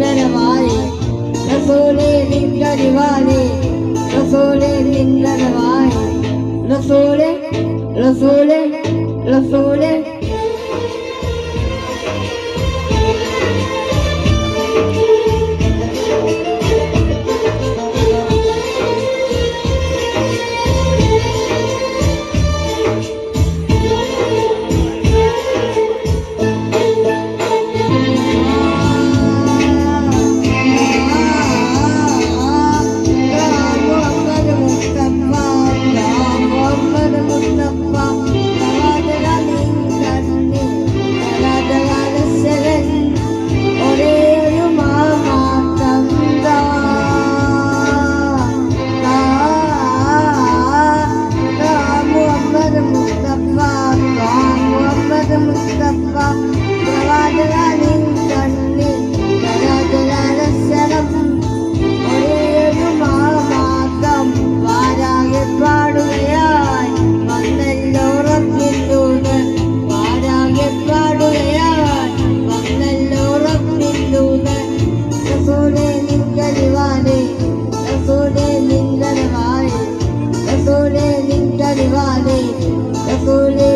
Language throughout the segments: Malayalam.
നിന്നരവാലി റസൂലേ നിന്നരിവാലി റസൂലേ നിന്നരവാലി റസൂലേ റസൂലേ റസൂലേ പാടുകയാൻ വന്നല്ലോ റബ്ബിൻ ദൂതൻ റസൂലേ നിൻകനിവാലേ റസൂലേ നിൻകനിവാലേ റസൂലേ നിൻകനിവാലേ റസൂലേ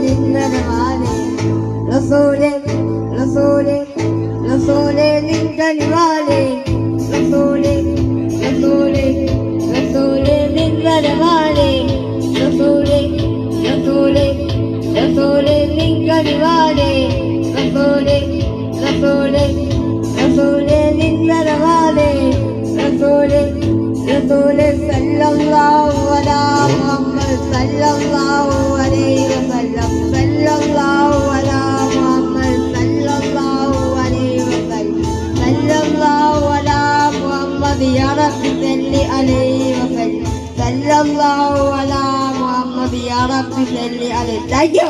നിൻകനിവാലേ റസൂലേ റസൂലേ റസൂലേ നിൻകനിവാലേ റസൂലേ റസൂലേ റസൂലേ നിൻകനിവാലേ റസൂലേ റസൂലേ റസൂലേ നിൻകനിവാലേ റസൂലേ റസൂലേ റസൂലേ നിൻകനിവാലേ റസൂലേ റസൂലേ സല്ലല്ലാഹു അലാ മുഹമ്മദ് സല്ലല്ലാഹു അലൈഹി വസല്ലം സല്ലല്ലാഹു അലാ മുഹമ്മദ് സല്ലല്ലാഹു അലൈഹി വസല്ലം സല്ലല്ലാഹു അലാ മുഹമ്മദ് യാ റബ്ബി സല്ലി അലൈഹി വസല്ലം സല്ലല്ലാഹു അലാ മുഹമ്മദ് യാ റബ്ബി സല്ലി അലൈഹി. Thank you.